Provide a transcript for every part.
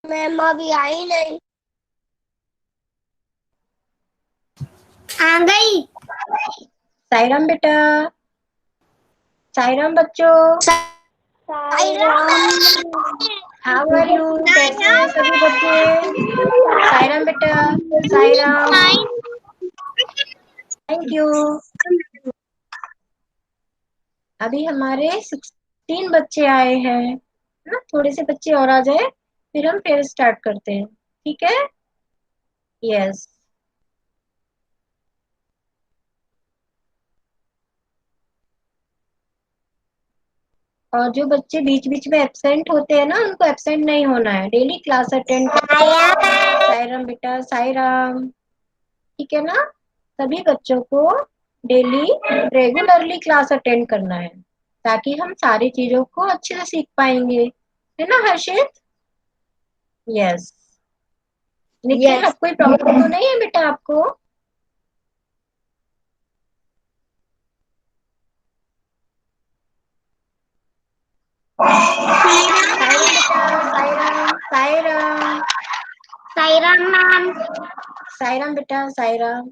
Ma'am अभी आई नहीं। आ गई। साईराम बेटा, साईराम बच्चों। How are you? कैसे हैं सभी बच्चे? साईराम बेटा, साईराम। Thank you. अभी हमारे 16 बच्चे आए हैं ना, थोड़े से बच्चे और आ जाए फिर हम फिर स्टार्ट करते हैं, ठीक है? यस। और जो बच्चे बीच बीच में एब्सेंट होते हैं ना, उनको एब्सेंट नहीं होना है, डेली क्लास अटेंड करना है। साईराम बेटा, साईराम। ठीक है ना? सभी बच्चों को डेली रेगुलरली क्लास अटेंड करना है, ताकि हम सारी चीजों को अच्छे से सीख पाएंगे, है ना हर्षित? यस। निखिल, अब कोई प्रॉब्लम तो नहीं है बेटा आपको? साईराम बेटा, साईराम, साईराम। साईराम मैम। साईराम बेटा, साईराम,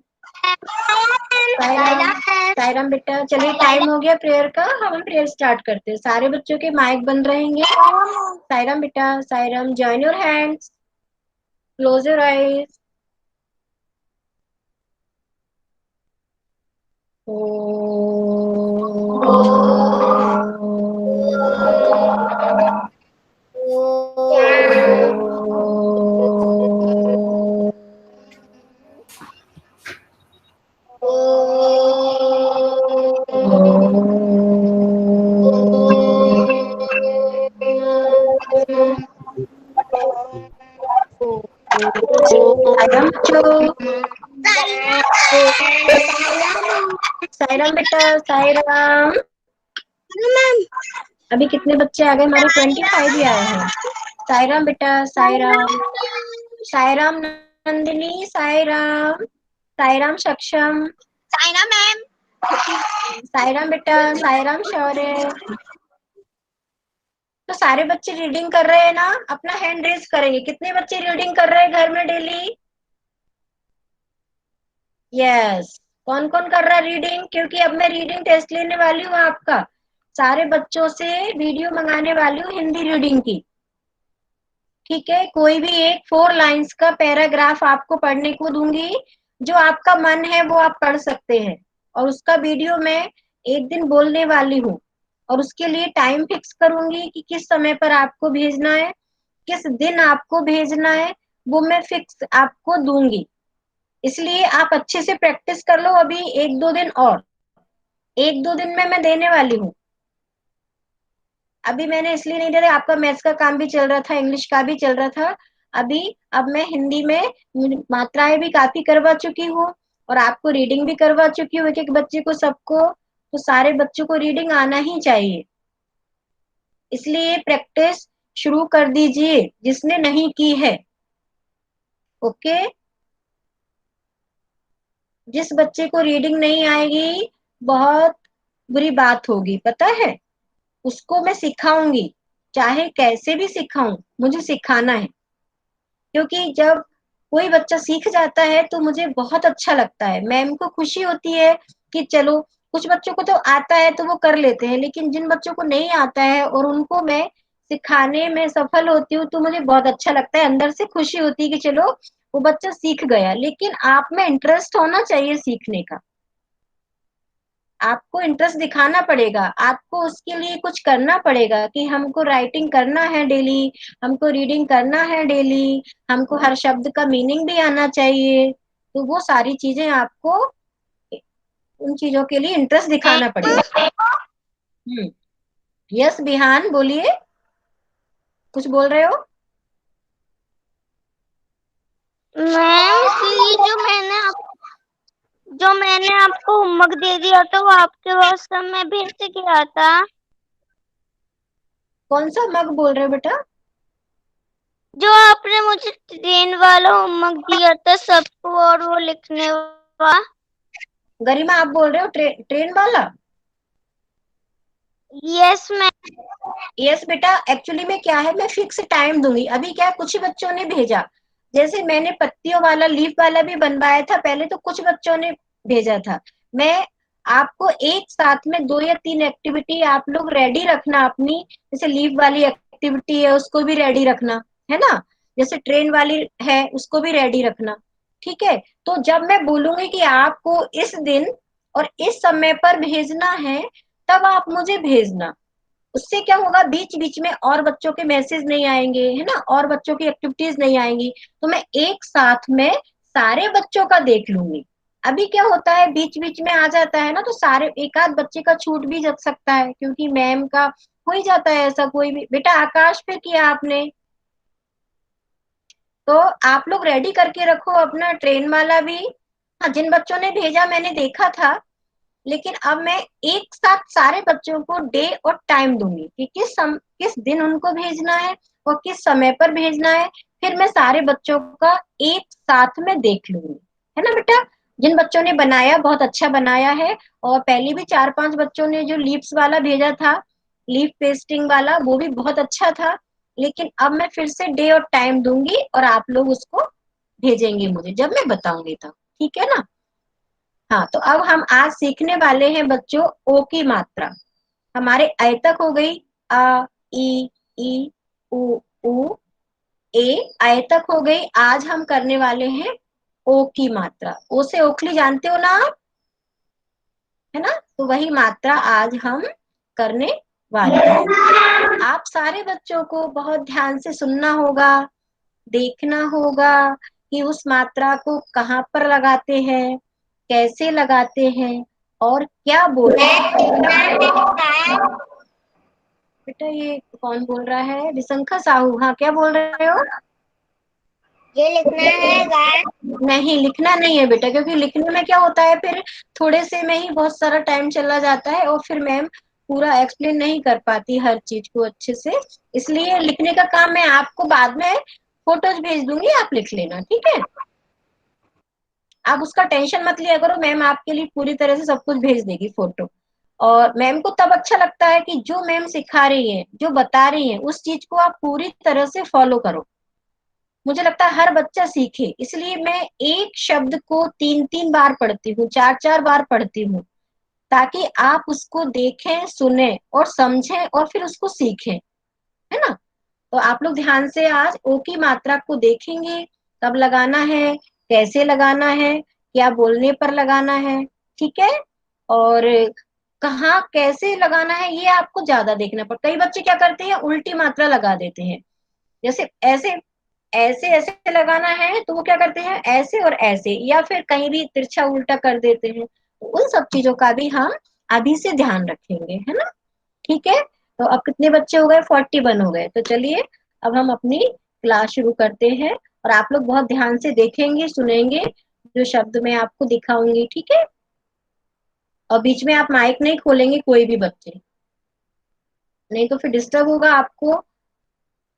साईराम। साईराम बेटा, चलिए टाइम हो गया प्रेयर का, हम प्रेयर स्टार्ट करते हैं। सारे बच्चों के माइक बंद रहेंगे। साईराम बेटा, Sairam. Join your hands, close your eyes. Sairam बच्चों, साईराम बेटा, साईराम। अभी कितने बच्चे आ गए हमारे? 25 ही आए हैं। साईराम बेटा, साईराम। साईराम नंदिनी, साईराम। साईराम सक्षम। साईराम मैम। साईराम बेटा, साईराम शौर्य। तो सारे बच्चे रीडिंग कर रहे हैं ना? अपना हैंड रेज करेंगे, कितने बच्चे रीडिंग कर रहे हैं घर में डेली? यस। कौन कौन कर रहा है रीडिंग? क्योंकि अब मैं रीडिंग टेस्ट लेने वाली हूँ आपका, सारे बच्चों से वीडियो मंगाने वाली हूँ हिंदी रीडिंग की। ठीक है, कोई भी एक 4 लाइंस का पैराग्राफ आपको पढ़ने को दूंगी, जो आपका मन है वो आप पढ़ सकते हैं, और उसका वीडियो मैं एक दिन बोलने वाली हूँ, और उसके लिए टाइम फिक्स करूंगी कि किस समय पर आपको भेजना है, किस दिन आपको भेजना है, वो मैं फिक्स आपको दूंगी। इसलिए आप अच्छे से प्रैक्टिस कर लो, अभी 1-2 दिन और, 1-2 दिन में मैं देने वाली हूँ। अभी मैंने इसलिए नहीं दे रहा, आपका मैथ्स का काम भी चल रहा था, इंग्लिश का भी चल रहा था अभी। अब मैं हिंदी में मात्राएं भी काफी करवा चुकी हूँ, और आपको रीडिंग भी करवा चुकी हूँ, एक एक बच्चे को, सबको। तो सारे बच्चों को रीडिंग आना ही चाहिए, इसलिए प्रैक्टिस शुरू कर दीजिए जिसने नहीं की है। ओके? जिस बच्चे को रीडिंग नहीं आएगी, बहुत बुरी बात होगी, पता है? उसको मैं सिखाऊंगी, चाहे कैसे भी सिखाऊं, मुझे सिखाना है। क्योंकि जब कोई बच्चा सीख जाता है तो मुझे बहुत अच्छा लगता है, मैम को खुशी होती है कि चलो, कुछ बच्चों को तो आता है तो वो कर लेते हैं, लेकिन जिन बच्चों को नहीं आता है और उनको मैं सिखाने में सफल होती हूँ, तो मुझे बहुत अच्छा लगता है, अंदर से खुशी होती है कि चलो वो बच्चा सीख गया। लेकिन आप में इंटरेस्ट होना चाहिए सीखने का, आपको इंटरेस्ट दिखाना पड़ेगा, आपको उसके लिए कुछ करना पड़ेगा कि हमको राइटिंग करना है डेली, हमको रीडिंग करना है डेली, हमको हर शब्द का मीनिंग भी आना चाहिए। तो वो सारी चीजें आपको, उन चीजों के लिए इंटरेस्ट दिखाना पड़ेगा। यस बिहान, बोलिए, कुछ बोल रहे हो? मैम इसलिए जो मैंने आपको होमवर्क दे दिया था वो आपके व्हाट्सएप में भेज दिया था। कौन सा मग बोल रहे हो बेटा? जो आपने मुझे ट्रेन वाला होमवर्क दिया था सबको, और वो लिखने वाला। गरिमा आप बोल रहे हो ट्रेन वाला? Yes ma'am. यस बेटा, एक्चुअली में क्या है, मैं फिक्स टाइम दूंगी। अभी क्या है, कुछ ही बच्चों ने भेजा, जैसे मैंने पत्तियों वाला लीफ वाला भी बनवाया था पहले, तो कुछ बच्चों ने भेजा था। मैं आपको एक साथ में 2 या 3 एक्टिविटी आप लोग रेडी रखना अपनी, जैसे लीफ वाली एक्टिविटी है उसको भी रेडी रखना, है ना, जैसे ट्रेन वाली है उसको भी रेडी रखना। ठीक है, तो जब मैं बोलूंगी कि आपको इस दिन और इस समय पर भेजना है, तब आप मुझे भेजना। उससे क्या होगा, बीच बीच में और बच्चों के मैसेज नहीं आएंगे, है ना, और बच्चों की एक्टिविटीज नहीं आएंगी, तो मैं एक साथ में सारे बच्चों का देख लूंगी। अभी क्या होता है, बीच बीच में आ जाता है ना, तो सारे एक आध बच्चे का छूट भी जा सकता है, क्योंकि मैम का हो ही जाता है ऐसा। कोई भी बेटा, आकाश पे किया आपने, तो आप लोग रेडी करके रखो अपना ट्रेन वाला भी। हाँ, जिन बच्चों ने भेजा मैंने देखा था, लेकिन अब मैं एक साथ सारे बच्चों को डे और टाइम दूंगी कि किस दिन उनको भेजना है और किस समय पर भेजना है। फिर मैं सारे बच्चों का एक साथ में देख लूंगी, है ना बेटा। जिन बच्चों ने बनाया बहुत अच्छा बनाया है, और पहले भी 4-5 बच्चों ने जो लीव्स वाला भेजा था, लीफ पेस्टिंग वाला, वो भी बहुत अच्छा था। लेकिन अब मैं फिर से डे और टाइम दूंगी और आप लोग उसको भेजेंगे मुझे जब मैं बताऊंगी तब, ठीक है ना। हाँ, तो अब हम आज सीखने वाले हैं बच्चों ओ की मात्रा। हमारे अय तक हो गई, अ, ई, उ, ए। अय तक हो गई। आज हम करने वाले हैं ओ की मात्रा। ओ से ओखली जानते हो ना आप, है ना, तो वही मात्रा आज हम करने वाले हैं। आप सारे बच्चों को बहुत ध्यान से सुनना होगा, देखना होगा कि उस मात्रा को कहाँ पर लगाते हैं, कैसे लगाते हैं, और क्या बोलते हैं। बेटा ये कौन बोल रहा है, विशंखा साहू, हाँ क्या बोल रहे हो। ये लिखना है गाय। नहीं, लिखना नहीं है बेटा, क्योंकि लिखने में क्या होता है, फिर थोड़े से में ही बहुत सारा टाइम चला जाता है और फिर मैम पूरा एक्सप्लेन नहीं कर पाती हर चीज को अच्छे से। इसलिए लिखने का काम मैं आपको बाद में फोटोज भेज दूंगी, आप लिख लेना, ठीक है। आप उसका टेंशन मत लिया करो, मैम आपके लिए पूरी तरह से सब कुछ भेज देगी फोटो। और मैम को तब अच्छा लगता है कि जो मैम सिखा रही है, जो बता रही है, उस चीज को आप पूरी तरह से फॉलो करो। मुझे लगता है हर बच्चा सीखे, इसलिए मैं एक शब्द को 3-3 बार पढ़ती हूँ, 4-4 बार पढ़ती हूँ, ताकि आप उसको देखें, सुने और समझें और फिर उसको सीखें, है ना। तो आप लोग ध्यान से आज ओ की मात्रा को देखेंगे, कब लगाना है, कैसे लगाना है, क्या बोलने पर लगाना है, ठीक है। और कहाँ कैसे लगाना है ये आपको ज्यादा देखना पड़ता है। कई बच्चे क्या करते हैं, उल्टी मात्रा लगा देते हैं, जैसे ऐसे ऐसे ऐसे लगाना है तो वो क्या करते हैं, ऐसे और ऐसे, या फिर कहीं भी तिरछा उल्टा कर देते हैं। तो उन सब चीजों का भी हम अभी से ध्यान रखेंगे, है ना, ठीक है। तो अब कितने बच्चे हो गए, 41 हो गए। तो चलिए अब हम अपनी क्लास शुरू करते हैं, और आप लोग बहुत ध्यान से देखेंगे, सुनेंगे जो शब्द मैं आपको दिखाऊंगी, ठीक है। और बीच में आप माइक नहीं खोलेंगे कोई भी बच्चे, नहीं तो फिर डिस्टर्ब होगा आपको।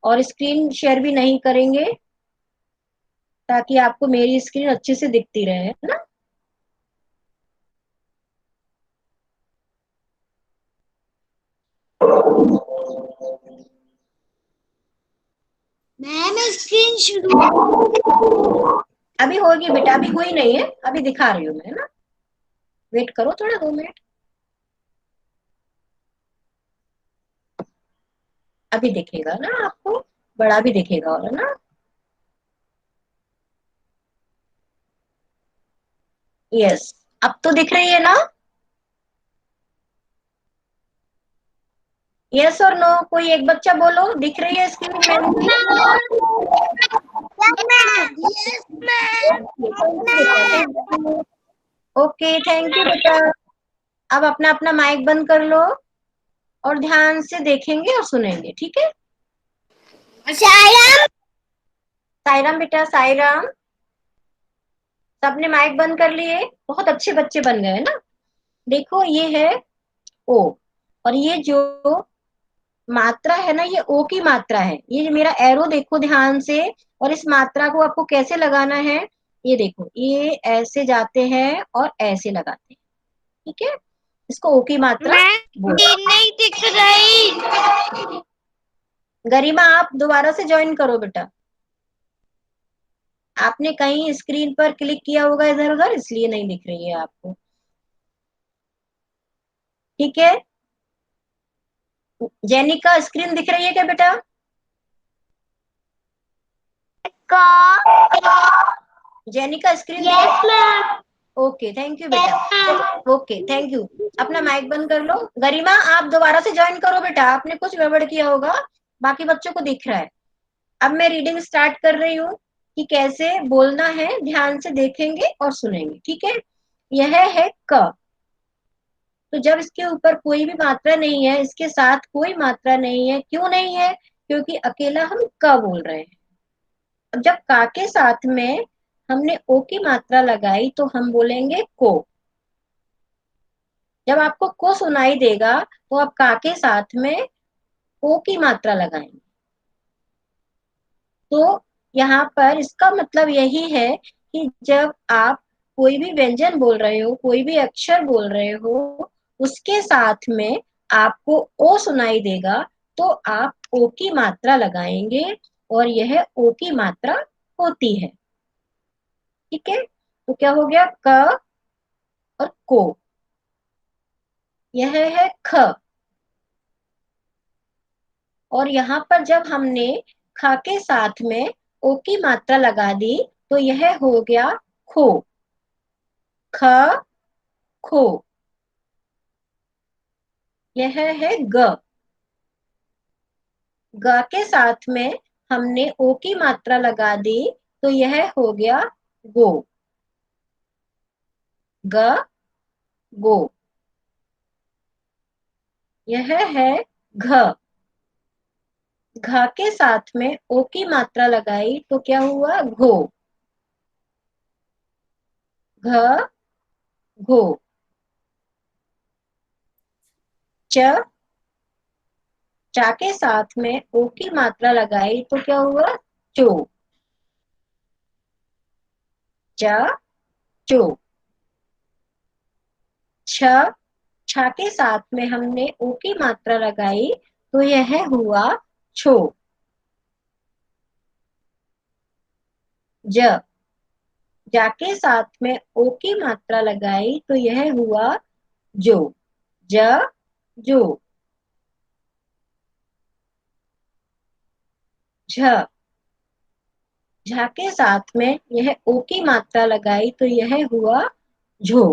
और स्क्रीन शेयर भी नहीं करेंगे, ताकि आपको मेरी स्क्रीन अच्छे से दिखती रहे, है ना। मैम स्क्रीन शुरू। अभी होगी बेटा, अभी हुई नहीं है, अभी दिखा रही हूँ मैं, है ना। वेट करो थोड़ा, 2 मिनट, अभी दिखेगा ना आपको, बड़ा भी दिखेगा, और है ना। यस, अब तो दिख रही है ना। यस और नो, कोई एक बच्चा बोलो, दिख रही है स्क्रीन मैम की। Yes ma'am. Okay, thank you बेटा। अब अपना अपना माइक बंद कर लो और ध्यान से देखेंगे और सुनेंगे, ठीक है। सायरम। साईराम बेटा, साईराम। सबने माइक बंद कर लिए, बहुत अच्छे बच्चे बन गए ना। देखो ये है ओ, और ये जो मात्रा है ना, ये ओ की मात्रा है। ये जो मेरा एरो देखो ध्यान से, और इस मात्रा को आपको कैसे लगाना है, ये देखो, ये ऐसे जाते हैं और ऐसे लगाते हैं, ठीक है। इसको ओ की मात्रा मैम ये नहीं दिख रही। गरिमा आप दोबारा से ज्वाइन करो बेटा। आपने कहीं स्क्रीन पर क्लिक किया होगा इधर उधर, इसलिए नहीं दिख रही है आपको। ठीक है, जेनिका स्क्रीन दिख रही है क्या बेटा? का जेनिका स्क्रीन दिख यस रही है? मैम। ओके थैंक यू बेटा। Okay thank you. अपना माइक बंद कर लो। गरिमा आप दोबारा से ज्वाइन करो बेटा, आपने कुछ गड़बड़ किया होगा, बाकी बच्चों को दिख रहा है। अब मैं रीडिंग स्टार्ट कर रही हूँ कि कैसे बोलना है, ध्यान से देखेंगे और सुनेंगे। ठीक है, यह है क। तो जब इसके ऊपर कोई भी मात्रा नहीं है, इसके साथ कोई मात्रा नहीं है, क्यों नहीं है? क्योंकि अकेला हम क बोल रहे हैं। अब जब का के साथ में हमने ओ की मात्रा लगाई तो हम बोलेंगे को। जब आपको को सुनाई देगा तो आप का के साथ में ओ की मात्रा लगाएंगे। तो यहाँ पर इसका मतलब यही है कि जब आप कोई भी व्यंजन बोल रहे हो, कोई भी अक्षर बोल रहे हो, उसके साथ में आपको ओ सुनाई देगा तो आप ओ की मात्रा लगाएंगे और यह ओ की मात्रा होती है। ठीक है, तो क्या हो गया? क और को। यह है ख। और यहाँ पर जब हमने ख के साथ में ओ की मात्रा लगा दी तो यह हो गया खो। ख खो। यह है ग। ग के साथ में हमने ओ की मात्रा लगा दी तो यह हो गया गो। ग गो। यह है घ। घ के साथ में ओ की मात्रा लगाई तो क्या हुआ? घो। घ घो। च। चा के साथ में ओ की मात्रा लगाई तो क्या हुआ? चो। च चो। छ। छा के साथ में हमने ओ की मात्रा लगाई तो यह हुआ छो। ज। जा के साथ में ओ की मात्रा लगाई तो यह हुआ जो। ज जो। झ। झा के साथ में यह ओ की मात्रा लगाई तो यह हुआ झो।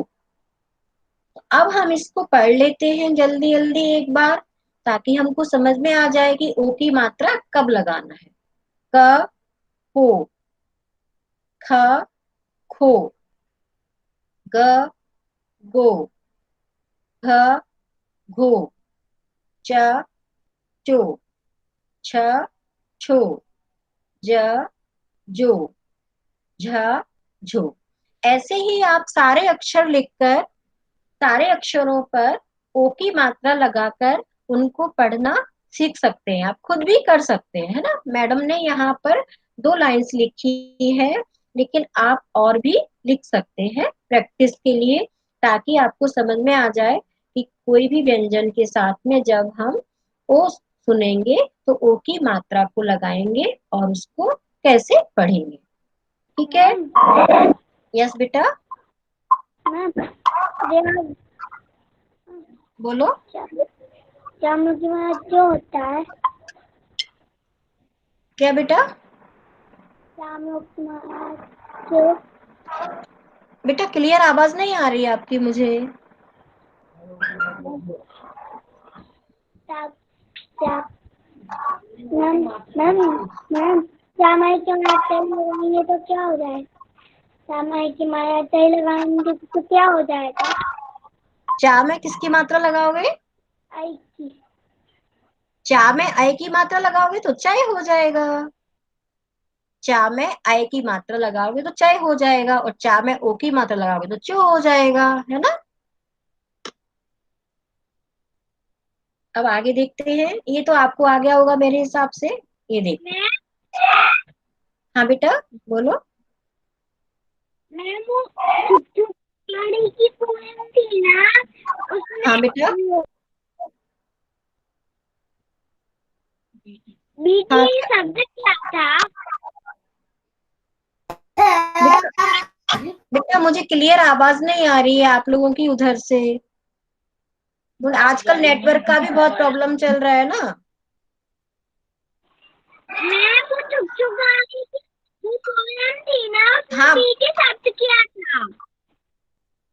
अब हम इसको पढ़ लेते हैं जल्दी जल्दी एक बार, ताकि हमको समझ में आ जाए कि ओ की मात्रा कब लगाना है। क को। ख खो। ग गो। घ घो। च चो। छ छो। ज जो। झ झो। ऐसे ही आप सारे अक्षर लिखकर, सारे अक्षरों पर ओ की मात्रा लगाकर उनको पढ़ना सीख सकते हैं। आप खुद भी कर सकते हैं, है ना। मैडम ने यहाँ पर 2 लाइंस लिखी है, लेकिन आप और भी लिख सकते हैं प्रैक्टिस के लिए, ताकि आपको समझ में आ जाए कि कोई भी व्यंजन के साथ में जब हम ओ सुनेंगे तो ओ की मात्रा को लगाएंगे और उसको कैसे पढ़ेंगे। ठीक है? यस बेटा मैम बोलो। जामुन की माला जो होता है। क्या बेटा? जामुन की माला जो बेटा क्लियर आवाज नहीं आ रही है आपकी मुझे। मैम मैम मैम जामुन की माला तेल लगाएंगे तो क्या हो जाएगा? जामुन की माला तेल लगाएंगे तो क्या हो जाएगा? चा में किसकी मात्रा लगाओगे? आई की। चा में आई की मात्रा लगाओगे तो चाय हो जाएगा। चा में आई की मात्रा लगाओगे तो चाय हो जाएगा, और चा में ओ की मात्रा लगाओगे तो चो हो जाएगा, है ना। अब आगे देखते हैं। ये तो आपको आ गया होगा मेरे हिसाब से। ये देखो। हाँ बेटा बोलो। मैम वो गाड़ी की पोएम थी ना, उसमें हाँ बेटा। हाँ बीटी शब्द क्या था? बेटा, बेटा मुझे क्लियर आवाज नहीं आ रही है आप लोगों की उधर से। आजकल नेटवर्क का भी बहुत प्रॉब्लम चल रहा है ना। मैं वो चुप चुप गाड़ी की वो पोएम थी ना, उसमें हाँ बीटी शब्द क्या था?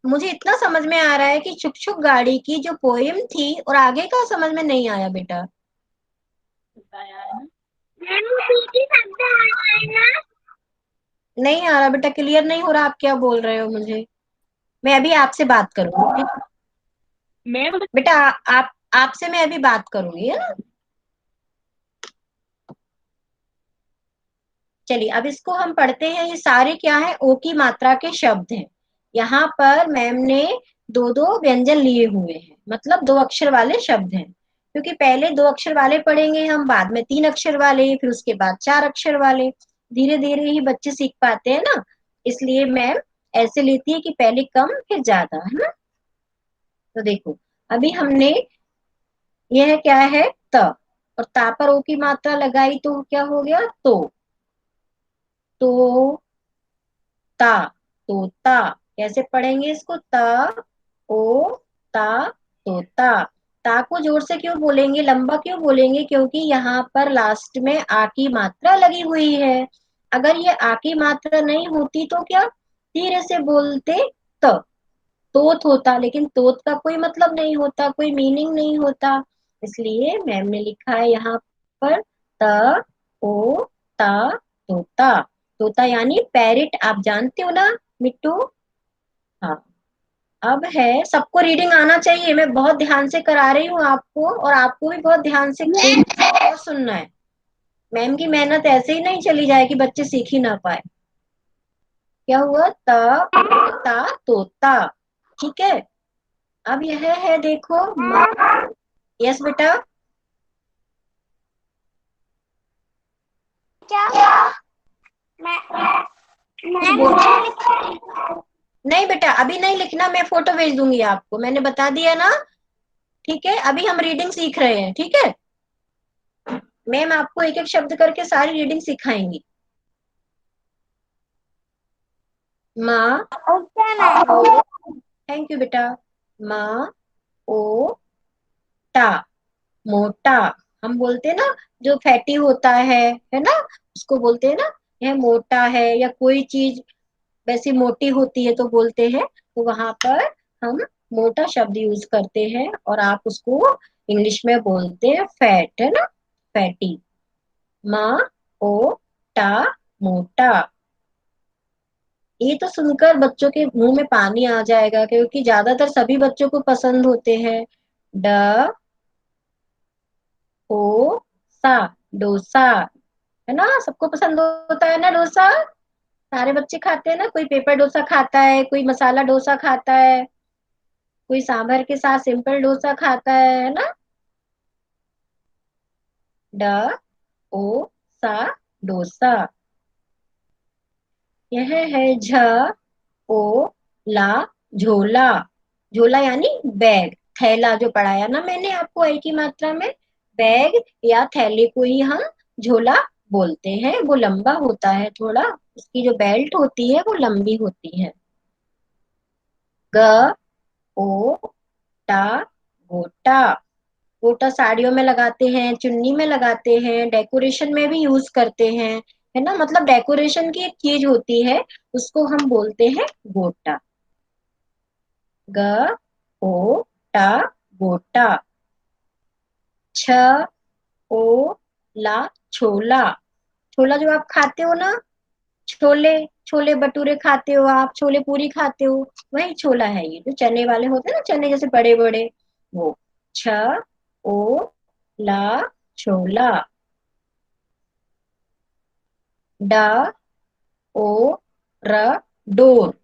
मुझे इतना समझ में आ रहा है कि छुक छुक गाड़ी की जो पोएम थी, और आगे का समझ में नहीं आया बेटा। मैम वो बीटी शब्द आ रहा है ना? नहीं आ रहा बेटा, क्लियर नहीं हो रहा आप क्या बोल रहे हो मुझे। मैं अभी आपसे बात करूंगी मैम बेटा। आप आपसे मैं अभी बात करूंगी, है ना। चलिए अब इसको हम पढ़ते हैं। ये सारे क्या है, ओ की मात्रा के शब्द हैं। यहाँ पर मैम ने दो दो व्यंजन लिए हुए हैं, मतलब दो अक्षर वाले शब्द हैं। क्योंकि पहले दो अक्षर वाले पढ़ेंगे हम, बाद में तीन अक्षर वाले, फिर उसके बाद चार अक्षर वाले। धीरे धीरे ही बच्चे सीख पाते हैं ना, इसलिए मैम ऐसे लेती है कि पहले कम फिर ज्यादा, है ना। तो देखो, अभी हमने, यह क्या है, त, और ता पर ओ की मात्रा लगाई तो क्या हो गया, तो ता, तोता। कैसे पढ़ेंगे इसको, ता, ओ, ता, तोता। ता को जोर से क्यों बोलेंगे, लंबा क्यों बोलेंगे, क्योंकि यहाँ पर लास्ट में आ की मात्रा लगी हुई है। अगर ये आ की मात्रा नहीं होती तो क्या, धीरे से बोलते त, तोत होता, लेकिन तोत का कोई मतलब नहीं होता, कोई मीनिंग नहीं होता। इसलिए मैम ने लिखा है यहाँ पर त, ओ, ता, तोता। तोता यानी पैरिट, आप जानते हो ना मिट्टू। हाँ, अब है, सबको रीडिंग आना चाहिए, मैं बहुत ध्यान से करा रही हूँ आपको, और आपको भी बहुत ध्यान से और सुनना है। मैम की मेहनत ऐसे ही नहीं चली जाए कि बच्चे सीख ही ना पाए। क्या हुआ, ता, तोता। ठीक है। अब यह है, देखो, यस बेटा। क्या? मैं कुछ मैम बोल, नहीं लिखा। नहीं बेटा अभी नहीं लिखना, मैं फोटो भेज दूंगी आपको, मैंने बता दिया ना। ठीक है, अभी हम रीडिंग सीख रहे हैं, ठीक है। मैम आपको एक एक शब्द करके सारी रीडिंग सिखाएंगी। माँ, okay ma'am. Oh, thank you बेटा। माँ, ओ, टा, मोटा। हम बोलते हैं ना, जो फैटी होता है ना, उसको बोलते हैं ना, यह मोटा है, या कोई चीज वैसी मोटी होती है तो बोलते हैं, तो वहां पर हम मोटा शब्द यूज करते हैं, और आप उसको इंग्लिश में बोलते हैं फैट, है ना, फैटी। माँ, ओ, टा, मोटा। ये तो सुनकर बच्चों के मुंह में पानी आ जाएगा, क्योंकि ज्यादातर सभी बच्चों को पसंद होते हैं। ड, ओ, सा, डोसा। है ना, सबको पसंद होता है ना डोसा। सारे बच्चे खाते हैं ना, कोई पेपर डोसा खाता है, कोई मसाला डोसा खाता है, कोई सांभर के साथ सिंपल डोसा खाता है ना। ड, ओ, सा, डोसा। यह है झ, ओ, ला, झोला। झोला यानी बैग, थैला, जो पढ़ाया ना मैंने आपको एक ही मात्रा में। बैग या थैले को ही हम झोला बोलते हैं। वो लंबा होता है थोड़ा, उसकी जो बेल्ट होती है वो लंबी होती है। ग, ओ, टा, गोटा। गोटा साड़ियों में लगाते हैं, चुन्नी में लगाते हैं, डेकोरेशन में भी यूज करते हैं, है ना, मतलब डेकोरेशन की एक चीज होती है, उसको हम बोलते हैं गोटा। ग, ओ, टा, गोटा। छ, ओ, ला, छोला। छोला जो आप खाते हो ना, छोले, छोले भटूरे खाते हो आप, छोले पूरी खाते हो, वही छोला है ये, जो चने वाले होते हैं ना, चने जैसे बड़े बड़े, वो। छ, ओ, ला, छोला। डा, ओ, र, डोर।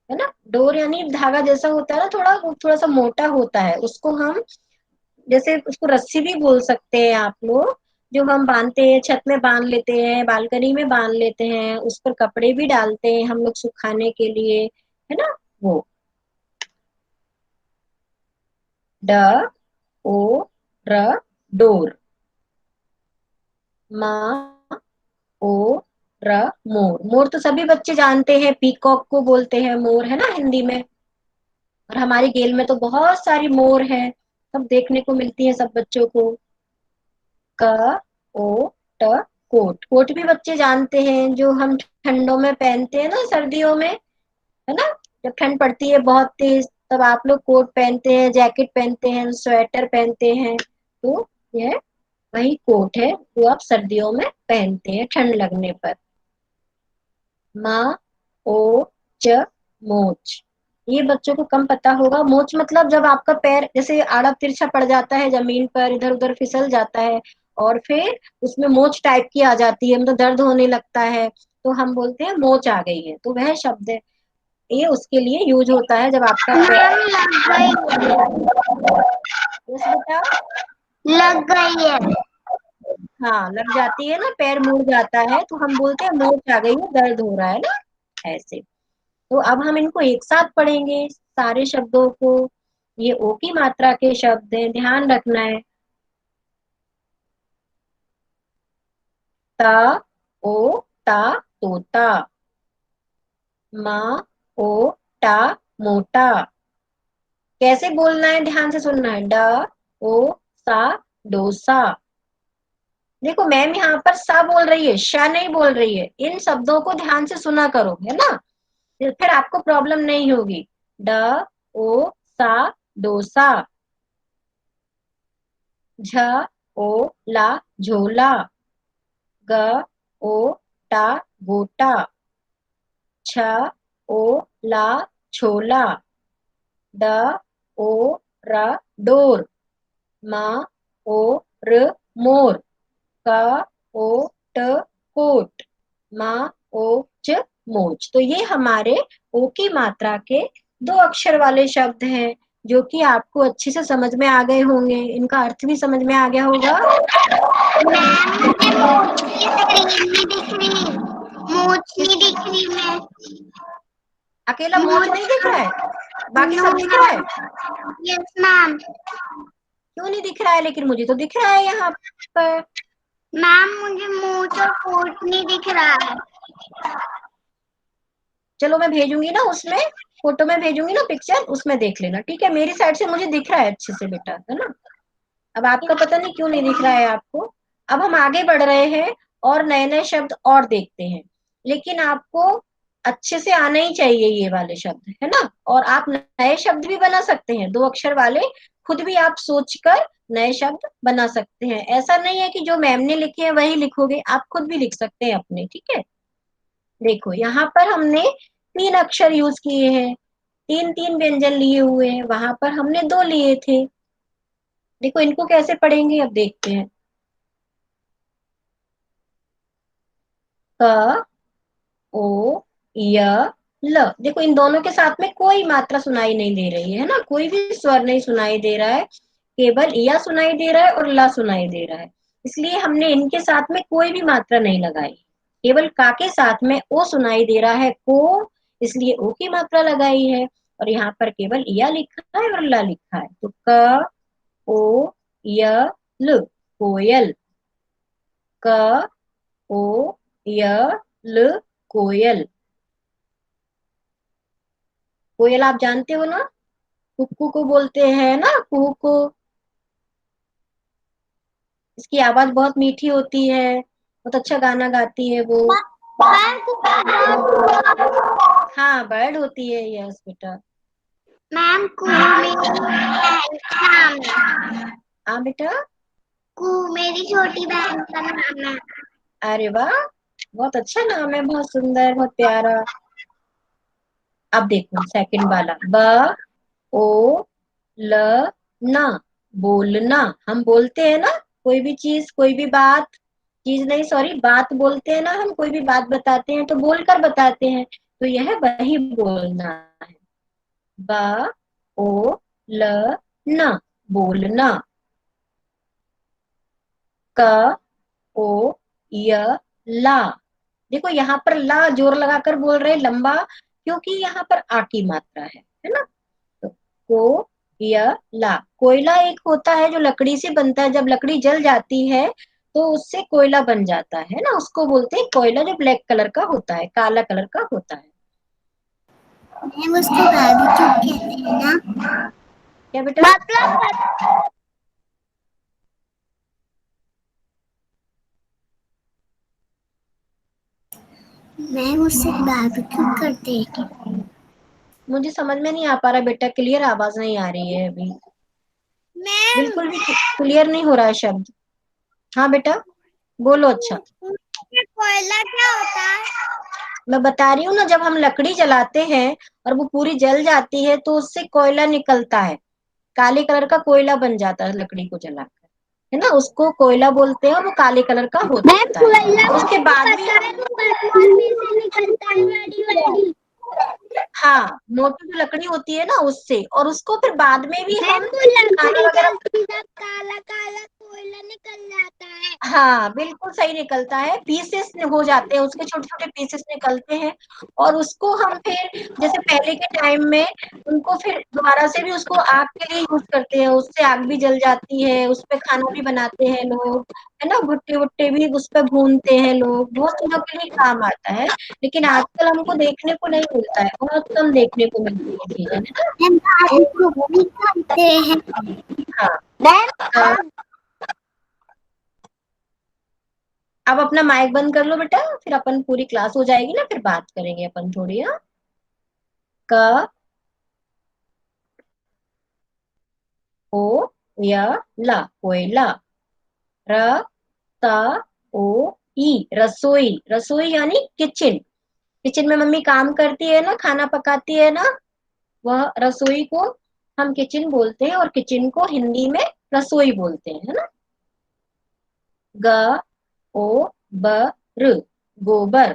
है ना, डोर यानी धागा जैसा होता है ना, थोड़ा थोड़ा सा मोटा होता है, उसको हम, जैसे उसको रस्सी भी बोल सकते हैं आप लोग, जो हम बांधते हैं, छत में बांध लेते हैं, बालकनी में बांध लेते हैं, उस पर कपड़े भी डालते हैं हम लोग सुखाने के लिए, है ना, वो। ड ओ र डोर। म ओ र मोर। मोर तो सभी बच्चे जानते हैं, पीकॉक को बोलते हैं मोर, है ना हिंदी में। और हमारी गेल में तो बहुत सारी मोर है, सब देखने को मिलती है सब बच्चों को। क ओ ट कोट। कोट भी बच्चे जानते हैं, जो हम ठंडों में पहनते हैं ना, सर्दियों में, है ना। जब ठंड पड़ती है बहुत तेज, तब आप लोग कोट पहनते हैं, जैकेट पहनते हैं, स्वेटर पहनते हैं। तो यह वही कोट है जो आप सर्दियों में पहनते हैं ठंड लगने पर। मा ओ च मोच। ये बच्चों को कम पता होगा। मोच मतलब जब आपका पैर जैसे आड़ा तिरछा पड़ जाता है जमीन पर, इधर उधर फिसल जाता है, और फिर उसमें मोच टाइप की आ जाती है, मतलब दर्द होने लगता है, तो हम बोलते हैं मोच आ गई है। तो वह शब्द है, ये उसके लिए यूज होता है जब आपका पैर। मैम लग गई यस बेटा। है, लग गई है। हाँ, लग जाती है ना, पैर मुड़ जाता है, तो हम बोलते हैं मोच आ गई है, दर्द हो रहा है ना, ऐसे। तो अब हम इनको एक साथ पढ़ेंगे सारे शब्दों को। ये ओ की मात्रा के शब्द हैं, ध्यान रखना है। ता ओ ता तोता। मा ओ टा मोटा। कैसे बोलना है, ध्यान से सुनना है। ड ओ सा डोसा। देखो मैम यहाँ पर सा बोल रही है, श नहीं बोल रही है। इन शब्दों को ध्यान से सुना करो, है ना, फिर आपको प्रॉब्लम नहीं होगी। ड ओ सा डोसा। झ ओ ला झोला। ग ओ टा गोटा। छ ओ ला छोला। ड ओ र डोर। म ओ र मोर। क ओ ट कोट। म ओ च मोच। तो ये हमारे ओ की मात्रा के दो अक्षर वाले शब्द हैं, जो कि आपको अच्छे से समझ में आ गए होंगे। इनका अर्थ भी समझ में आ गया होगा। मैम मुझे मूछ की स्क्रीन नहीं दिख रही, मूछ नहीं दिख रही मैं। अकेला मोच मूछ। नहीं दिख रहा है, बाकी नो सब दिख रहा है। मैम। Yes ma'am. क्यों नहीं दिख रहा है, लेकिन मुझे तो दिख रहा है यहाँ पर। मैम मुझे मूछ और कोट नहीं दिख रहा है। चलो मैं भेजूंगी ना, उसमें फोटो में भेजूंगी ना पिक्चर, उसमें देख लेना, ठीक है। मेरी साइड से मुझे दिख रहा है अच्छे से बेटा, है ना। अब आपका पता नहीं क्यों नहीं दिख रहा है आपको। अब हम आगे बढ़ रहे हैं और नए नए शब्द और देखते हैं, लेकिन आपको अच्छे से आना ही चाहिए ये वाले शब्द, है ना। और आप नए शब्द भी बना सकते हैं, दो अक्षर वाले, खुद भी आप सोचकर नए शब्द बना सकते हैं। ऐसा नहीं है कि जो मैम ने लिखे हैं वही लिखोगे, आप खुद भी लिख सकते हैं अपने, ठीक है। देखो यहाँ पर हमने तीन अक्षर यूज किए हैं, तीन तीन व्यंजन लिए हुए हैं, वहां पर हमने दो लिए थे। देखो इनको कैसे पढ़ेंगे, अब देखते हैं। क ओ य ल। देखो इन दोनों के साथ में कोई मात्रा सुनाई नहीं दे रही है ना, कोई भी स्वर नहीं सुनाई दे रहा है, केवल या सुनाई दे रहा है और ला सुनाई दे रहा है। इसलिए हमने इनके साथ में कोई भी मात्रा नहीं लगाई। केवल का के साथ में ओ सुनाई दे रहा है, को, इसलिए ओ की मात्रा लगाई है। और यहाँ पर केवल या लिखा है और ला लिखा है, तो क ओ य ल कोयल। क ओ य ल कोयल। कोयल आप जानते हो ना, कुक्कू को बोलते हैं ना, कुहू को। इसकी आवाज बहुत मीठी होती है, बहुत अच्छा गाना गाती है वो। हाँ, बर्ड होती है, यस बेटा। मैम कुहू मेरी बहन का नाम है। हाँ बेटा। कुहू मेरी छोटी बहन का नाम है। अरे वाह, बहुत अच्छा नाम है, बहुत सुंदर, बहुत प्यारा। अब देखो सेकंड वाला, ब ओ ल ना, बोलना। हम बोलते हैं ना, कोई भी चीज, कोई भी बात, चीज नहीं सॉरी, बात बोलते हैं ना, हम कोई भी बात बताते हैं तो बोलकर बताते हैं, तो यह वही बोलना है। ब ओ ल ना, बोलना। क ओ य ला। देखो यहाँ पर ला जोर लगाकर बोल रहे हैं, लंबा, क्योंकि यहाँ पर आ की मात्रा है ना। तो को य ला। कोयला एक होता है जो लकड़ी से बनता है, जब लकड़ी जल जाती है तो उससे कोयला बन जाता है ना, उसको बोलते हैं कोयला, जो ब्लैक कलर का होता है, काला कलर का होता है। मैम उसको बारबेक्यू कहते हैं ना? क्या बेटा? मैम उससे बारबेक्यू करते हैं। मुझे समझ में नहीं आ पा रहा बेटा, क्लियर आवाज नहीं आ रही है अभी, मैम बिल्कुल भी क्लियर नहीं हो रहा है शब्द। हाँ बेटा बोलो। अच्छा कोयला क्या होता है? मैं बता रही हूँ ना, जब हम लकड़ी जलाते हैं और वो पूरी जल जाती है तो उससे कोयला निकलता है, काले कलर का कोयला बन जाता है लकड़ी को जलाकर, है ना, उसको कोयला बोलते हैं और वो काले कलर का मैम होता है। कोयला उसके मुझे बाद भी पता है, वो पत्थर में से निकलता है, बड़ी बड़ी। हाँ, मोटी जो लकड़ी होती है ना उससे, और उसको फिर बाद में भी मैम हम वो खाना लकड़ी वगैरह, जलती जब काला काला कोयला निकल जाता है। हाँ बिल्कुल सही निकलता है, पीसेस हो जाते हैं उसके, छोटे छोटे पीसेस निकलते हैं, और उसको हम फिर जैसे पहले के टाइम में उनको फिर दोबारा से भी उसको आग के लिए यूज करते हैं, उससे आग भी जल जाती है, उस पे खाना भी बनाते हैं लोग, है ना, भुट्टे वुट्टे भी उस पे भूनते हैं लोग, बहुत चीजों के लिए काम आता है। लेकिन आजकल हमको देखने को नहीं मिलता है, बहुत कम देखने को मिलती है चीजें, है ना। मैम बारबेक्यू भी करते हैं। हाँ मैम अ, अब अपना माइक बंद कर लो बेटा, फिर अपन पूरी क्लास हो जाएगी ना, फिर बात करेंगे अपन थोड़ी। हाँ, क ओ य ला, कोयला। र त ओ ई, रसोई। रसोई यानी किचन, किचन में मम्मी काम करती है ना, खाना पकाती है ना, वह रसोई को हम किचन बोलते हैं, और किचन को हिंदी में रसोई बोलते हैं, है ना। ग ओ ब र, गोबर।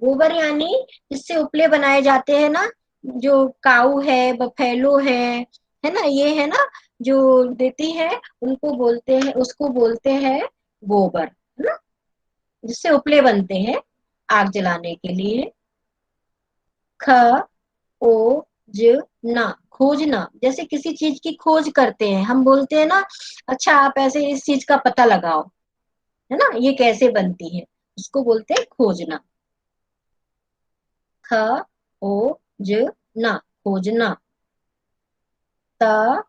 गोबर यानी जिससे उपले बनाए जाते हैं ना, जो काऊ है, बफेलो है ना, ये है ना, जो देती है, उनको बोलते हैं, उसको बोलते हैं गोबर, है ना, जिससे उपले बनते हैं आग जलाने के लिए। ख ओ ज ना, खोजना, जैसे किसी चीज की खोज करते हैं, हम बोलते हैं ना, अच्छा आप ऐसे इस चीज का पता लगाओ, है ना, ये कैसे बनती है, उसको बोलते हैं खोजना। ख ओ ज ना, खोजना। त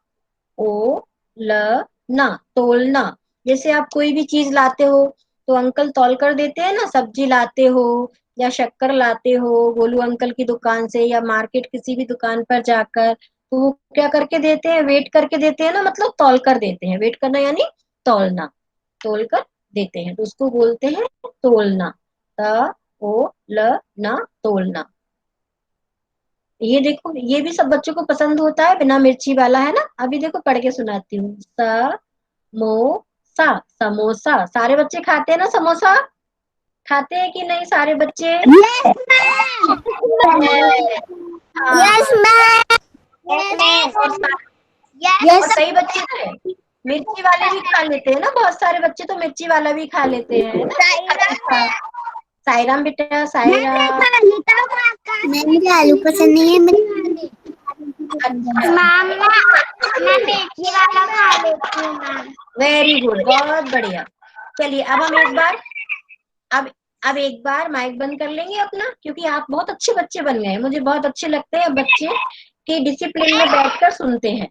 ओ ल ना, तोलना, जैसे आप कोई भी चीज लाते हो तो अंकल तौल कर देते हैं ना, सब्जी लाते हो या शक्कर लाते हो गोलू अंकल की दुकान से, या मार्केट किसी भी दुकान पर जाकर, तो वो क्या करके देते हैं, वेट करके देते हैं ना, मतलब तौल कर देते हैं, वेट करना यानी तौलना, तोल कर देते हैं, तो उसको बोलते हैं तोलना। त ओ ल ना, तोलना। ये देखो, ये भी सब बच्चों को पसंद होता है, बिना मिर्ची वाला, है ना। अभी देखो पढ़ के सुनाती हूँ। स मो सा, समोसा। सारे बच्चे खाते हैं ना समोसा, खाते हैं कि नहीं सारे बच्चे? Yes ma'am. हाँ, यस मैम। और और यस कई बच्चे तो मिर्ची वाले भी खा लेते हैं ना, बहुत सारे बच्चे तो मिर्ची वाला भी खा लेते हैं, है ना। अच्छा, साईराम बेटा, साईराम। मैम मुझे आलू पसंद नहीं है, मुझे अच्छा, मैम मैं मिर्ची वाला खा लेती हूँ मैम। वेरी गुड, बहुत बढ़िया। चलिए अब हम एक बार, अब अब एक बार माइक बंद कर लेंगे अपना, क्योंकि आप बहुत अच्छे बच्चे बन गए, मुझे बहुत अच्छे लगते हैं बच्चे कि डिसिप्लिन में बैठकर सुनते हैं।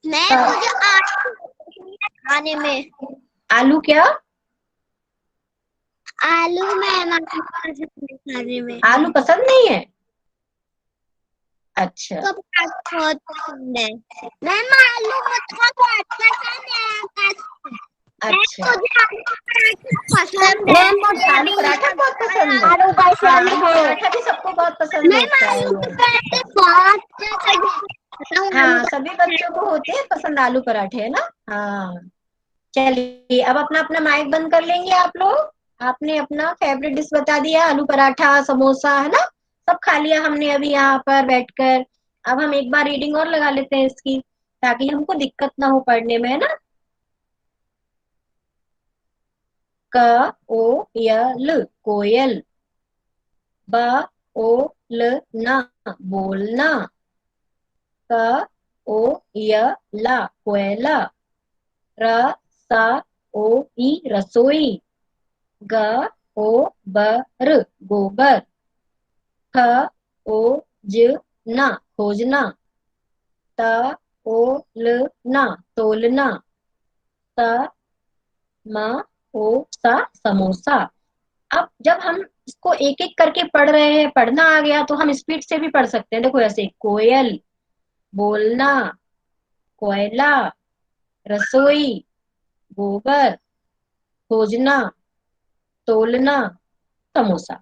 मैम मुझे आलू खाने में। आलू क्या? आलू मैम आलू पसंद है खाने में। आलू पसंद नहीं है? अच्छा तो बहुत पसंद है मैम, आलू मुझको बहुत पसंद है। अच्छा, पसंद है मैम, मुझे आलू भी पराठा बहुत पसंद है। आलू हाँ, पसंद आलू है पराठा भी सबको बहुत पसंद मैम। होता आलू है। के पराठे बहुत खाता हूँ आलू हाँ, सभी बच्चों को होते हैं पसंद आलू पराठे, है ना। हाँ, चलिए अब अपना अपना माइक बंद कर लेंगे आप लोग। आपने अपना फेवरेट डिश बता दिया, आलू पराठा, समोसा, है ना, सब खा लिया हमने अभी यहाँ पर बैठकर। अब हम एक बार रीडिंग और लगा लेते हैं इसकी, ताकि हमको दिक्कत ना हो पढ़ने में, है ना। क ओ य ल, कोयल। ब ओ ल ना, बोलना। क ओ य ला कोयला, र सा ओ ई रसोई, ग ओ ब र गोबर, ख ओ ज ना खोजना, त ओ ल ना तोलना, त म ओ सा समोसा। अब जब हम इसको एक एक करके पढ़ रहे हैं, पढ़ना आ गया तो हम स्पीड से भी पढ़ सकते हैं। देखो ऐसे, कोयल बोलना, कोयला रसोई, गोबर खोजना, तोलना समोसा।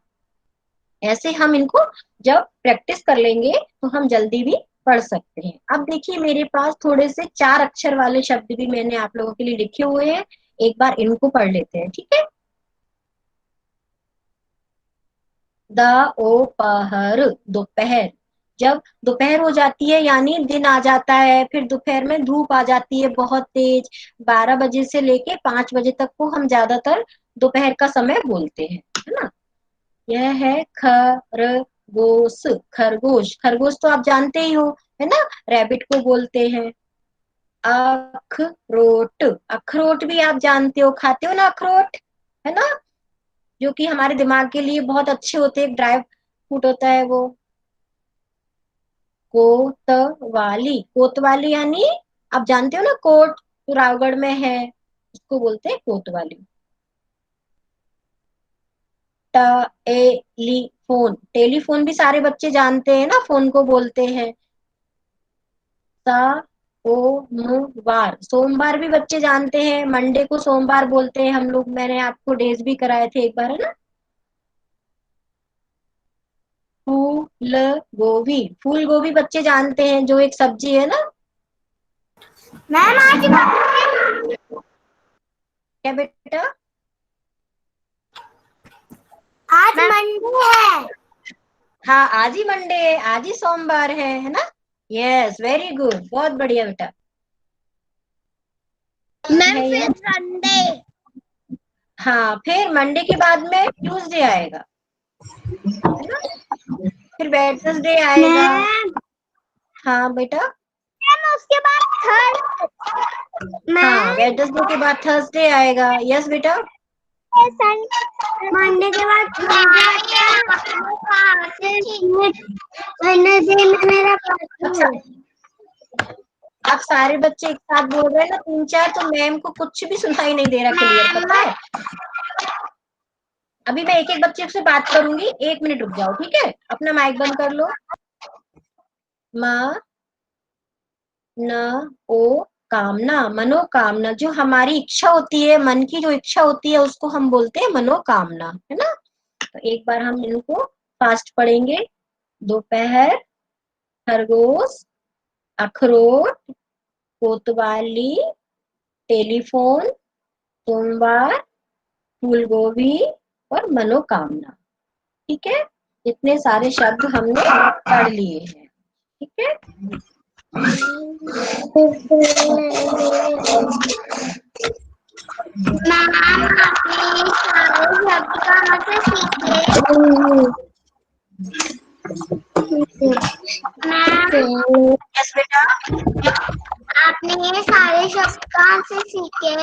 ऐसे हम इनको जब प्रैक्टिस कर लेंगे तो हम जल्दी भी पढ़ सकते हैं। अब देखिए मेरे पास थोड़े से 4 अक्षर वाले शब्द भी मैंने आप लोगों के लिए लिखे हुए हैं, एक बार इनको पढ़ लेते हैं, ठीक है। दोपहर दोपहर, जब दोपहर हो जाती है यानी दिन आ जाता है, फिर दोपहर में धूप आ जाती है बहुत तेज, 12 बजे से लेके 5 बजे तक को हम ज्यादातर दोपहर का समय बोलते हैं, है ना। यह है खरगोश, खरगोश, खरगोश तो आप जानते ही हो, है ना, रैबिट को बोलते हैं। अखरोट, अखरोट भी आप जानते हो, खाते हो ना अखरोट, है ना, जो कि हमारे दिमाग के लिए बहुत अच्छे होते हैं, ड्राई फ्रूट होता है वो। कोतवाली, कोतवाली यानी आप जानते हो ना, कोट जो रावगढ़ में है उसको बोलते हैं कोतवाली। टेलीफोन, टेलीफोन भी सारे बच्चे जानते हैं ना, फोन को बोलते हैं। सोमवार, सोमवार भी बच्चे जानते हैं, मंडे को सोमवार बोलते हैं हम लोग, मैंने आपको डेज भी कराए थे एक बार, है ना। फूल गोभी, फूल गोभी बच्चे जानते हैं, जो एक सब्जी है ना। मैम आज क्या बेटा? आज मंडे है। हाँ आज ही मंडे है, आज ही सोमवार है ना। यस वेरी गुड, बहुत बढ़िया बेटा। मैम है फिर ये, संडे। हाँ फिर मंडे के बाद में ट्यूसडे आएगा, है ना, फिर वेडनेसडे आएगा। मैम हाँ बेटा, उसके बाद थर्ड। हाँ मैम वेडनेसडे के बाद थर्सडे आएगा। यस बेटा, मंडे के बाद वेडनेसडे में मेरा अच्छा पार्टी है। अब सारे बच्चे एक साथ बोल रहे हैं ना 3 4, तो मैम को कुछ भी सुनाई नहीं दे रहा क्लियर, पता है। अभी मैं एक एक बच्चे से बात करूंगी, 1 मिनट रुक जाओ, ठीक है, अपना माइक बंद कर लो। म न ओ कामना, मनोकामना, जो हमारी इच्छा होती है, मन की जो इच्छा होती है उसको हम बोलते हैं मनोकामना, है ना। तो एक बार हम इनको फास्ट पढ़ेंगे। दोपहर, खरगोश, अखरोट, कोतवाली, टेलीफोन, सोमवार, फूलगोभी और मनोकामना, ठीक है। इतने सारे शब्द हमने पढ़ लिए हैं, ठीक है। यस बेटा, आपने ये सारे शब्द कहाँ से सीखे?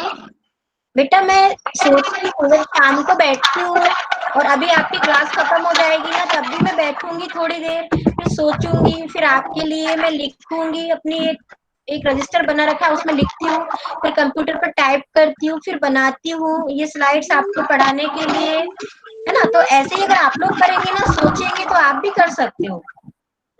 बेटा मैं सोचती हूँ, जब शाम को बैठती हूँ और अभी आपकी क्लास खत्म हो जाएगी ना, तब भी मैं बैठूंगी थोड़ी देर, फिर सोचूंगी, फिर आपके लिए मैं लिखूंगी, अपनी एक रजिस्टर बना रखा है उसमें लिखती हूँ, फिर कंप्यूटर पर टाइप करती हूँ, फिर बनाती हूँ ये स्लाइड्स आपको पढ़ाने के लिए, है ना। तो ऐसे ही अगर आप लोग करेंगे ना, सोचेंगे, तो आप भी कर सकते हो।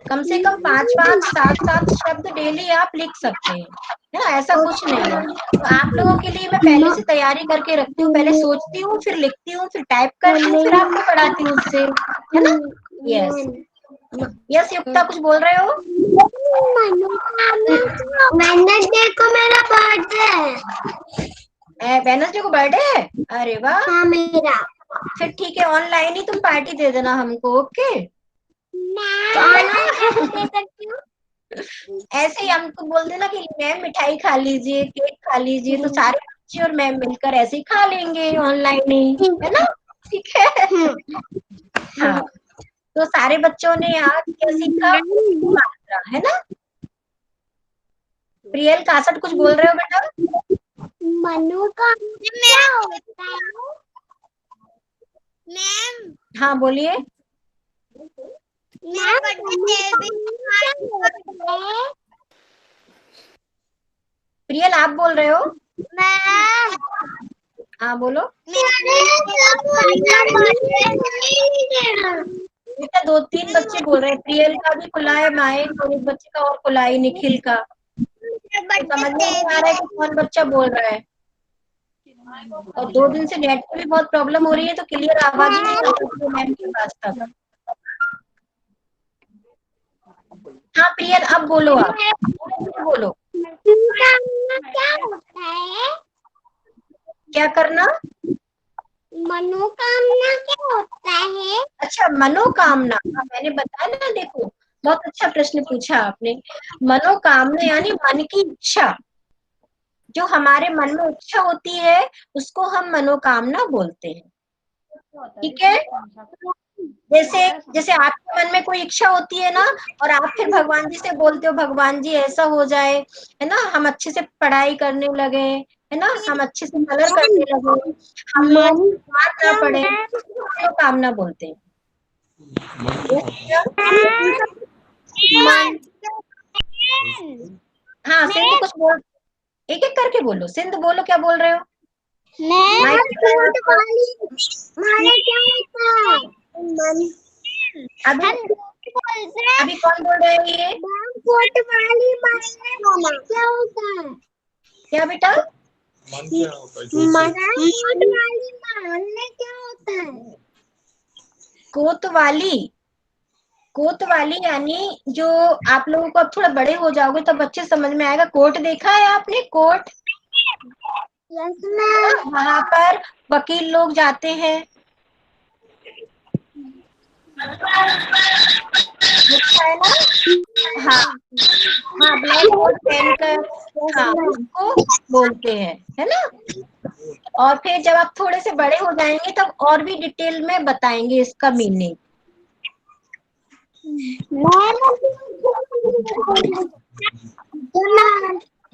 कम से कम 5 5 7 7 शब्द डेली आप लिख सकते हैं, है ना, ऐसा कुछ नहीं है। तो आप लोगों के लिए मैं पहले से तैयारी करके रखती हूँ, पहले सोचती हूँ, फिर लिखती हूँ, फिर टाइप करती हूँ, फिर आपको पढ़ाती हूँ उससे, है ना। यस यस, युक्ता कुछ बोल रहे हो? वेडनेसडे को मेरा बर्थडे है। वेडनेसडे को बर्थडे है? अरे वाह, हाँ मेरा। फिर ठीक है, ऑनलाइन ही तुम पार्टी दे देना हमको, ओके। ऑनलाइन कैसे दे सकती हूँ? ऐसे ही हमको बोल देना कि मैम मिठाई खा लीजिए, केक खा लीजिए, तो सारे बच्चे और मैम मिलकर ऐसे ही खा लेंगे ऑनलाइन ही, है ना, ठीक है। हाँ, तो सारे बच्चों ने आज क्या सीखा, मात्रा, है ना। प्रियल कासट कुछ बोल रहे हो बेटा? मनोकामना क्या होता है मैम? हाँ बोलिए। प्रियल आप बोल रहे हो? मैम हाँ बोलो बेटा। 2-3 बच्चे बोल रहे हैं, प्रियल का भी खुला है माइक और एक बच्चे का और खुला है, निखिल का। तो समझ में नहीं आ रहा है कि कौन बच्चा बोल रहा है। और 2 दिन से नेट की भी बहुत प्रॉब्लम हो रही है, तो क्लियर आवाज ही नहीं आ रही मैम के पास तक। हाँ प्रियल अब बोलो, आप बोलो। क्या होता है? क्या करना? मनोकामना क्या होता है? अच्छा मनोकामना, हाँ मैंने बताया ना, देखो बहुत अच्छा प्रश्न पूछा आपने। मनोकामना यानी मन की इच्छा, जो हमारे मन में इच्छा होती है उसको हम मनोकामना बोलते हैं। ठीक है, जैसे जैसे आपके मन में कोई इच्छा होती है ना, और आप फिर भगवान जी से बोलते हो भगवान जी ऐसा हो जाए, है ना, हम अच्छे से पढ़ाई करने लगे, है ना, हम अच्छे से कलर करने लगे, हम लोग बीमार ना पड़े, मनोकामना बोलते हैं। हाँ सिंध कुछ बोल, एक एक करके बोलो, सिंध बोलो क्या बोल रहे हो? अभी अभी कौन बोल रहे हैं ये? क्या बेटा? क्या होता है? कोतवाली, कोतवाली यानी जो आप लोगों को अब थोड़ा बड़े हो जाओगे तब बच्चे समझ में आएगा। कोर्ट देखा है आपने? कोर्ट, वहां पर वकील लोग जाते हैं, देखा है ना? हाँ हाँ, ब्लैक कोट पहनकर, हाँ उसको बोलते हैं, है ना। और फिर जब आप थोड़े से बड़े हो जाएंगे तब और भी डिटेल में बताएंगे इसका मीनिंग।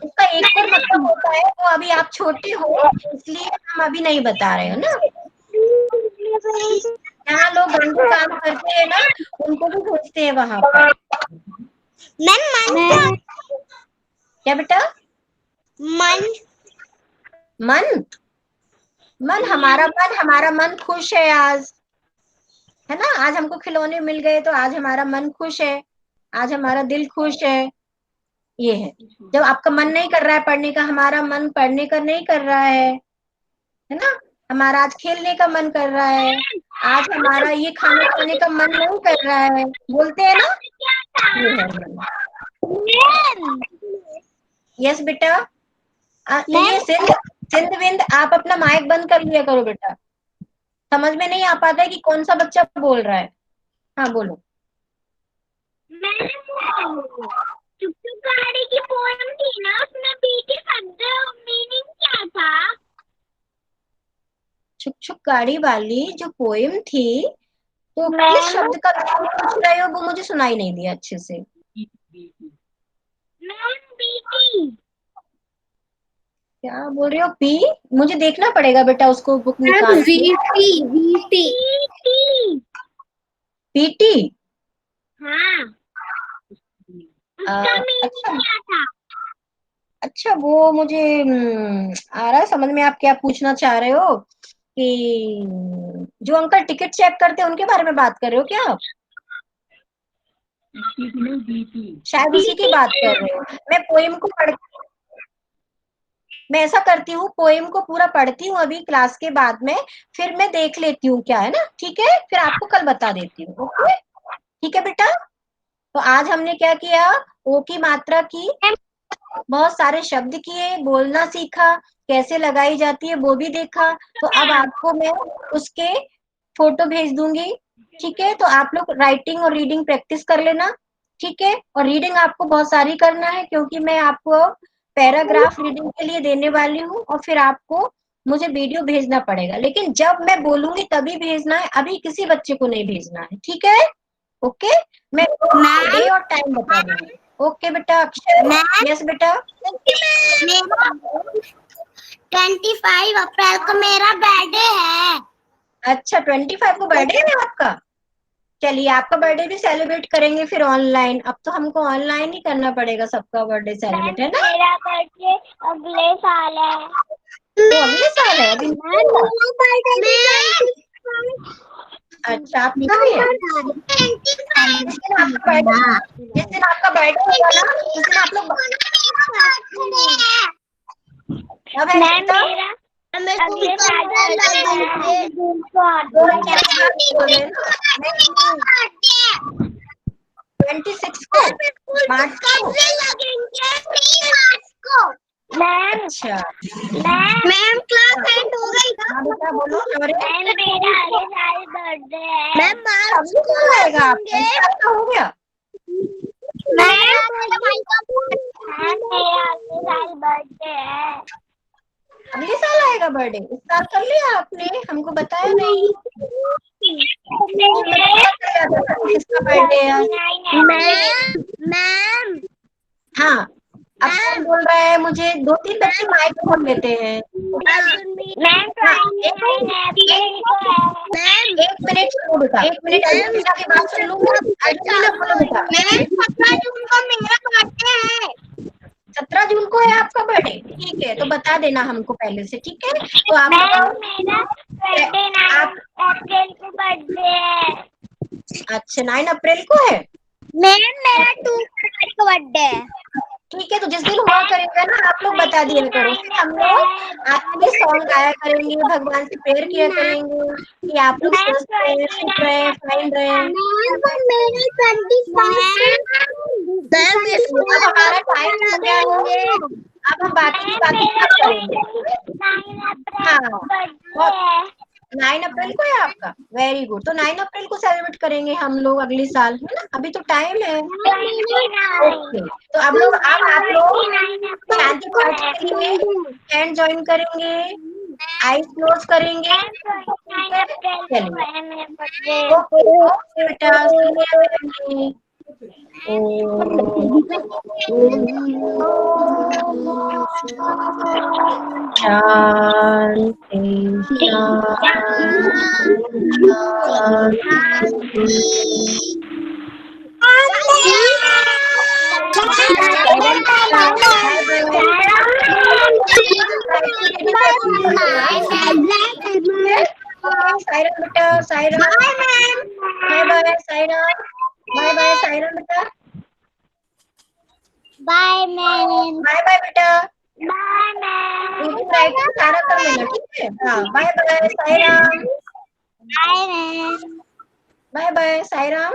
इसका एक और मतलब होता है, वो अभी आप छोटे हो इसलिए हम अभी नहीं बता रहे हो ना। जहाँ लोग गंदे काम करते हैं ना उनको भी भेजते हैं वहां पर। क्या बेटा? मन मन, मन हमारा मन खुश है आज, है ना, आज हमको खिलौने मिल गए तो आज हमारा मन खुश है, आज हमारा दिल खुश है, ये है। जब आपका मन नहीं कर रहा है पढ़ने का, हमारा मन पढ़ने का नहीं कर रहा है ना, हमारा आज खेलने का मन कर रहा है, आज हमारा ये खाना खाने का मन नहीं कर रहा है, बोलते हैं ना, ये है मन। यस बेटा। ये सिंध, सिंध विंध आप अपना माइक बंद कर लिया करो बेटा, समझ में नहीं आ पाता है कि कौन सा बच्चा बोल रहा है। हाँ बोलो। चुप चुप गाड़ी की पोएम थी ना, उसमें बी के शब्द मीनिंग क्या था? छुक छुक गाड़ी वाली जो पोएम थी, तो किस शब्द का पूछ रहे हो, वो मुझे सुनाई नहीं दिया अच्छे से। Ma'am BT. क्या बोल रहे हो? पी? मुझे देखना पड़ेगा बेटा उसको, बुक निकाल के। पीटी? हाँ, उसका मीनिंग क्या था? अच्छा वो मुझे आ रहा है समझ में, आप क्या पूछना चाह रहे हो कि जो अंकल टिकट चेक करते हैं उनके बारे में बात कर रहे हो क्या आप? शायद उसी की बात कर रहे हो। मैं पोएम को पढ़, मैं ऐसा करती हूँ, पोएम को पूरा पढ़ती हूँ अभी क्लास के बाद में, फिर मैं देख लेती हूँ क्या है ना, ठीक है, फिर आपको कल बता देती हूँ। ओके ठीक है बेटा। तो आज हमने क्या किया, ओ की मात्रा की, बहुत सारे शब्द किए, बोलना सीखा, कैसे लगाई जाती है वो भी देखा। तो अब आपको मैं उसके फोटो भेज दूंगी, ठीक है, तो आप लोग राइटिंग और रीडिंग प्रैक्टिस कर लेना, ठीक है। और रीडिंग आपको बहुत सारी करना है क्योंकि मैं आपको पैराग्राफ रीडिंग के लिए देने वाली हूँ, और फिर आपको मुझे वीडियो भेजना पड़ेगा, लेकिन जब मैं बोलूंगी तभी भेजना है, अभी किसी बच्चे को नहीं भेजना है, ठीक है। ओके, मैं डे और टाइम बता दूंगी। ओके बेटा। अक्षय, यस बेटा। मेरा 25 अप्रैल को मेरा बर्थडे है। अच्छा, 25 को बर्थडे है आपका। चलिए, आपका बर्थडे भी सेलिब्रेट करेंगे फिर ऑनलाइन। अब तो हमको ऑनलाइन ही करना पड़ेगा सबका बर्थडे सेलिब्रेट, है ना। मेरा बर्थडे अगले साल है। तो अगले साल है अभी। अच्छा, आपका भी है। जिस दिन आपका बर्थडे होगा ना, उस दिन आप लोग कब है बेटा? अगले साल दो अच्छे साथ बोल रहे हैं ना। 26 को, मार्च को। अच्छा मैम क्लास एंड हो गई। हाँ बेटा, बोलो। सॉरी मैम मेरा अगले साल बर्थडे है। मैम, मार्च को आएगा आपका, इस साल का हो गया। मेरा अगले साल बर्थडे है। अगले साल आएगा बर्थडे। इस साल कर लिया आपने, हमको बताया नहीं। किसका बर्थडे है? मैम हाँ, अब कौन बोल रहा है? मुझे 2-3 बच्चे माइक खोल लेते हैं। मैम एक मिनट सुनो बेटा, एक मिनट अर्जुना की बात सुन लूंगा। अर्जुना बोलो बेटा। 17 जून को मेरा बर्थडे है। 17 जून को है आपका बर्थडे। ठीक है, तो बता देना हमको पहले से, ठीक है। तो आप मेरा 29 अप्रैल को बर्थडे है। अच्छा, 9 अप्रैल को है। मैम मेरा 2 फरवरी को बर्थडे है। ठीक है, तो जिस दिन हुआ करेगा ना, आप लोग बता दिया करो। फिर हम लोग आपके सॉन्ग गाया करेंगे, भगवान से प्रेयर किया करेंगे कि आप लोग स्वस्थ रहे, फिट रहे, फाइन रहे। अब हमारा टाइम हो गया है। अब हम बाकी की बातें कब करेंगे? हाँ, 9 अप्रैल को है आपका। Very good. तो 9 अप्रैल को सेलिब्रेट करेंगे हम लोग अगले साल, है ना। अभी तो टाइम है। ओके, तो अब लोग, अब आप लोग शांति पाठ के लिए हैंड ज्वाइन करेंगे, आईज क्लोज करेंगे। चलिए, ओके ओके बेटा, सुनिए। शांति सायरन बेटा, Sairan. Bye bye Sairan. Bye bye Sairan बेटा। Bye ma'am. बाय बाय बेटा। Bye ma'am. रीडिंग राइटिंग सारा कर लेना, ठीक है। हाँ, bye bye Sairan. Bye ma'am. Bye bye siren.